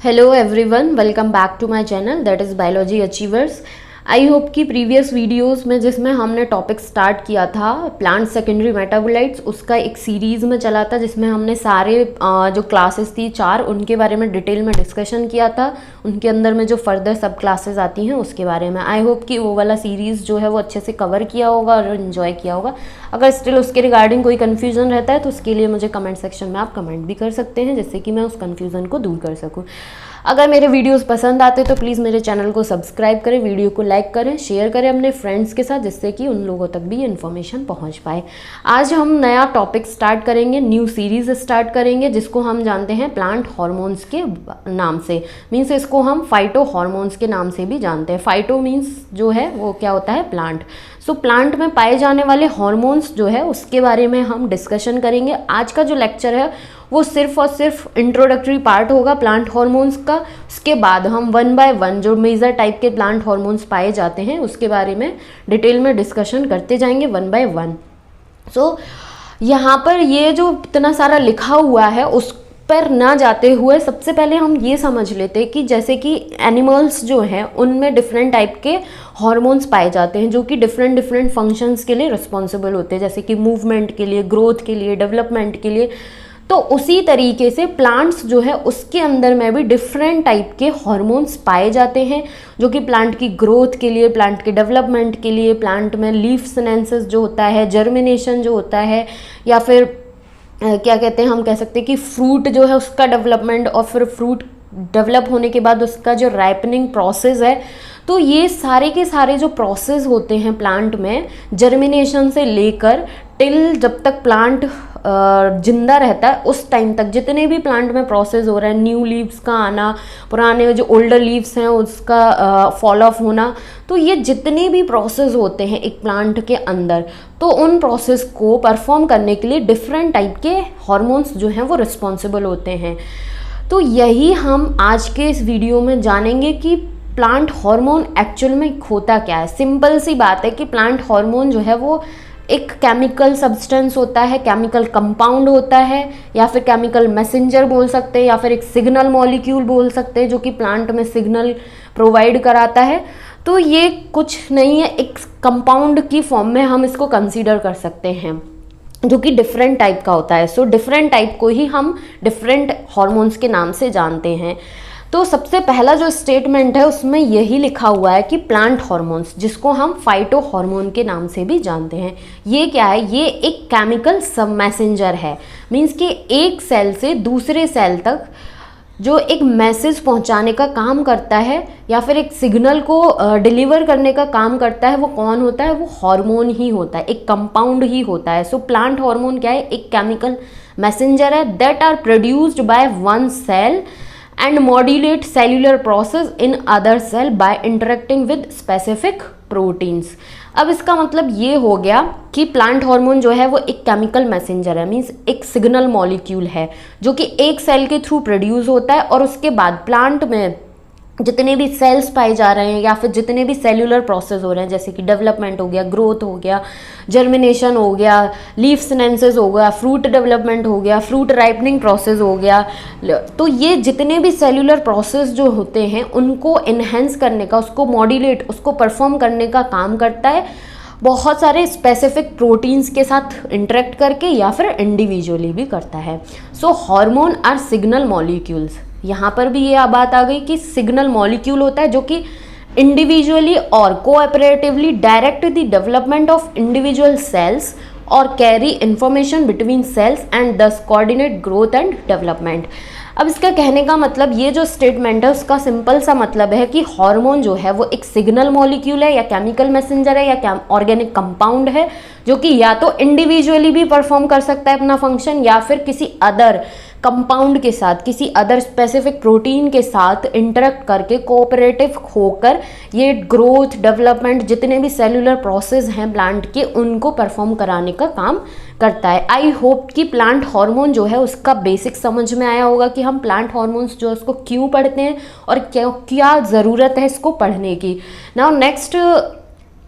Hello everyone, welcome back to my channel that is biology achievers. I hope कि previous videos में जिसमें हमने topic start किया था प्लांट सेकेंडरी मेटाबोलाइट्स, उसका एक सीरीज़ में चला था जिसमें हमने सारे जो क्लासेस थी 4 उनके बारे में डिटेल में डिस्कशन किया था। उनके अंदर में जो फर्दर सब क्लासेस आती हैं उसके बारे में आई होप कि वो वाला सीरीज़ जो है वो अच्छे से कवर किया होगा और इन्जॉय किया होगा। अगर स्टिल उसके रिगार्डिंग कोई कन्फ्यूज़न रहता है तो उसके लिए मुझे कमेंट सेक्शन में आप कमेंट भी कर सकते हैं, जिससे कि मैं उस कन्फ्यूज़न को दूर कर सकूँ। अगर मेरे वीडियोस पसंद आते तो प्लीज़ मेरे चैनल को सब्सक्राइब करें, वीडियो को लाइक करें, शेयर करें अपने फ्रेंड्स के साथ, जिससे कि उन लोगों तक भी ये इन्फॉर्मेशन पहुंच पाए। आज हम नया टॉपिक स्टार्ट करेंगे, न्यू सीरीज स्टार्ट करेंगे, जिसको हम जानते हैं प्लांट हार्मोन्स के नाम से। मीन्स इसको हम फाइटो हार्मोन्स के नाम से भी जानते हैं। फाइटो मीन्स जो है वो क्या होता है, प्लांट। सो प्लांट में पाए जाने वाले हार्मोन्स जो है उसके बारे में हम डिस्कशन करेंगे। आज का जो लेक्चर है वो सिर्फ और सिर्फ इंट्रोडक्टरी पार्ट होगा प्लांट हार्मोन्स का। उसके बाद हम 1 बाय 1 जो मेजर टाइप के प्लांट हार्मोन्स पाए जाते हैं उसके बारे में डिटेल में डिस्कशन करते जाएंगे 1 बाय 1। सो यहाँ पर ये जो इतना सारा लिखा हुआ है उस पर ना जाते हुए सबसे पहले हम ये समझ लेते हैं कि जैसे कि एनिमल्स जो हैं उनमें डिफरेंट टाइप के हार्मोन्स पाए जाते हैं जो कि डिफरेंट फंक्शंस के लिए रिस्पॉन्सिबल होते हैं, जैसे कि मूवमेंट के लिए, ग्रोथ के लिए, डेवलपमेंट के लिए। तो उसी तरीके से प्लांट्स जो है उसके अंदर में भी डिफरेंट टाइप के हार्मोन्स पाए जाते हैं जो कि प्लांट की ग्रोथ के लिए, प्लांट के डेवलपमेंट के लिए, प्लांट में लीफ सिनेंसिस जो होता है, जर्मिनेशन जो होता है, या फिर क्या कहते हैं, हम कह सकते हैं कि फ्रूट जो है उसका डेवलपमेंट, और फिर फ्रूट डेवलप होने के बाद उसका जो राइपनिंग प्रोसेस है। तो ये सारे के सारे जो प्रोसेस होते हैं प्लांट में, जर्मिनेशन से लेकर टिल जब तक प्लांट जिंदा रहता है उस टाइम तक जितने भी प्लांट में प्रोसेस हो रहा है, न्यू लीव्स का आना, पुराने जो ओल्डर लीव्स हैं उसका फॉल ऑफ होना, तो ये जितने भी प्रोसेस होते हैं एक प्लांट के अंदर, तो उन प्रोसेस को परफॉर्म करने के लिए डिफरेंट टाइप के हार्मोन्स जो हैं वो रिस्पॉन्सिबल होते हैं। तो यही हम आज के इस वीडियो में जानेंगे कि प्लांट हार्मोन एक्चुअल में होता क्या है। सिंपल सी बात है कि प्लांट हार्मोन जो है वो एक केमिकल सब्सटेंस होता है, केमिकल कंपाउंड होता है, या फिर केमिकल मैसेंजर बोल सकते हैं, या फिर एक सिग्नल मॉलिक्यूल बोल सकते हैं जो कि प्लांट में सिग्नल प्रोवाइड कराता है। तो ये कुछ नहीं है, एक कंपाउंड की फॉर्म में हम इसको कंसीडर कर सकते हैं जो कि डिफरेंट टाइप का होता है। सो डिफरेंट टाइप को ही हम डिफरेंट हार्मोन्स के नाम से जानते हैं। तो सबसे पहला जो स्टेटमेंट है उसमें यही लिखा हुआ है कि प्लांट हार्मोन्स, जिसको हम फाइटो हार्मोन के नाम से भी जानते हैं, ये क्या है, ये एक केमिकल सब मैसेंजर है। मीन्स कि एक सेल से दूसरे सेल तक जो एक मैसेज पहुंचाने का काम करता है या फिर एक सिग्नल को डिलीवर करने का काम करता है, वो कौन होता है, वो हार्मोन ही होता है, एक कंपाउंड ही होता है। सो प्लांट हार्मोन क्या है, एक केमिकल मैसेंजर है that are produced by one cell and modulate cellular process in other cell by interacting with specific proteins। अब इसका मतलब ये हो गया कि प्लांट हार्मोन जो है वो एक केमिकल मैसेंजर है, मीन्स एक सिग्नल मॉलिक्यूल है जो कि एक सेल के थ्रू प्रोड्यूस होता है, और उसके बाद प्लांट में जितने भी सेल्स पाए जा रहे हैं या फिर जितने भी सेल्यूलर प्रोसेस हो रहे हैं, जैसे कि डेवलपमेंट हो गया, ग्रोथ हो गया, जर्मिनेशन हो गया, लीफ सिनेंसिस हो गया, फ्रूट डेवलपमेंट हो गया, फ्रूट राइपनिंग प्रोसेस हो गया, तो ये जितने भी सेल्यूलर प्रोसेस जो होते हैं उनको इन्हेंस करने का, उसको मॉड्यूलेट, उसको परफॉर्म करने का काम करता है बहुत सारे स्पेसिफिक प्रोटीन्स के साथ इंटरेक्ट करके, या फिर इंडिविजुअली भी करता है। सो हार्मोन आर सिग्नल मॉलिक्यूल्स। यहाँ पर भी ये बात आ गई कि सिग्नल मॉलिक्यूल होता है जो कि इंडिविजुअली और cooperatively direct the development of individual cells और carry information between cells and thus coordinate growth and development. अब इसका कहने का मतलब, ये जो स्टेटमेंट है उसका सिंपल सा मतलब है कि हार्मोन जो है वो एक सिग्नल मॉलिक्यूल है या केमिकल मैसेंजर है या ऑर्गेनिक कंपाउंड है जो कि या तो इंडिविजुअली भी परफॉर्म कर सकता है अपना फंक्शन, या फिर किसी अदर कंपाउंड के साथ, किसी अदर स्पेसिफिक प्रोटीन के साथ इंटरेक्ट करके कोऑपरेटिव होकर ये ग्रोथ, डेवलपमेंट, जितने भी सेल्यूलर प्रोसेस हैं प्लांट के, उनको परफॉर्म कराने का काम करता है। आई होप कि प्लांट हार्मोन जो है उसका बेसिक समझ में आया होगा कि हम प्लांट हार्मोन्स जो उसको क्यों पढ़ते हैं और क्या ज़रूरत है इसको पढ़ने की। नाउ नेक्स्ट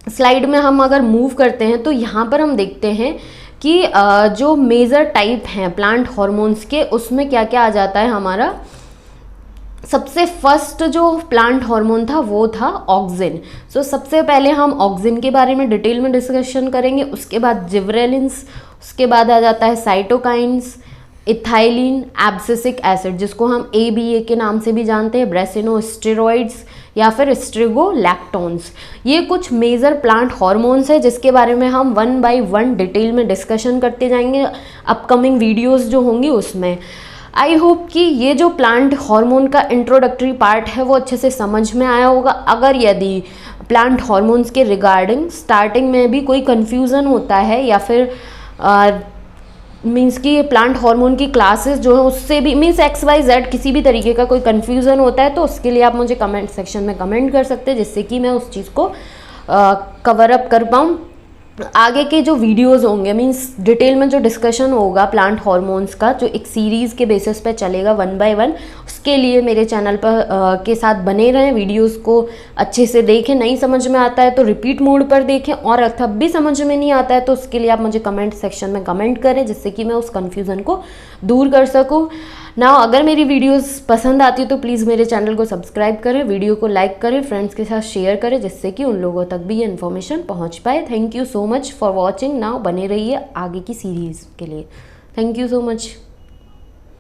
स्लाइड में हम अगर मूव करते हैं तो यहाँ पर हम देखते हैं कि जो मेजर टाइप हैं प्लांट हार्मोन्स के, उसमें क्या क्या आ जाता है हमारा। सबसे फर्स्ट जो प्लांट हार्मोन था वो था ऑक्सिन। सो सबसे पहले हम ऑक्सिन के बारे में डिटेल में डिस्कशन करेंगे, उसके बाद जिब्रेलिन्स, उसके बाद आ जाता है साइटोकाइंस, इथाइलिन, एब्सिसिक एसिड जिसको हम ABA के नाम से भी जानते हैं, ब्रेसिनोस्टेरॉइड्स या फिर स्ट्रिगोलैक्टोन्स। ये कुछ मेजर प्लांट हॉर्मोन्स है जिसके बारे में हम 1 बाय 1 डिटेल में डिस्कशन करते जाएंगे अपकमिंग वीडियोस जो होंगी उसमें। आई होप कि ये जो प्लांट हार्मोन का इंट्रोडक्टरी पार्ट है वो अच्छे से समझ में आया होगा। अगर यदि प्लांट हार्मोन्स के रिगार्डिंग स्टार्टिंग में भी कोई कन्फ्यूज़न होता है या फिर मीन्स कि प्लांट हार्मोन की क्लासेस जो है उससे भी मीन्स XYZ किसी भी तरीके का कोई कन्फ्यूज़न होता है तो उसके लिए आप मुझे कमेंट सेक्शन में कमेंट कर सकते हैं जिससे कि मैं उस चीज़ को कवर अप कर पाऊँ। आगे के जो वीडियोस होंगे मीन्स डिटेल में जो डिस्कशन होगा प्लांट हार्मोन्स का जो एक सीरीज़ के बेसिस पे चलेगा 1 बाय 1, उसके लिए मेरे चैनल पर के साथ बने रहें, वीडियोस को अच्छे से देखें। नहीं समझ में आता है तो रिपीट मोड पर देखें और तब भी समझ में नहीं आता है तो उसके लिए आप मुझे कमेंट सेक्शन में कमेंट करें जिससे कि मैं उस कन्फ्यूज़न को दूर कर सकूँ। ना अगर मेरी वीडियोस पसंद आती है तो प्लीज़ मेरे चैनल को सब्सक्राइब करें, वीडियो को लाइक करें, फ्रेंड्स के साथ शेयर करें जिससे कि उन लोगों तक भी ये इन्फॉर्मेशन पहुंच पाए। Thank you so much for watching. Now बने रहिए आगे की सीरीज़ के लिए। Thank you so much.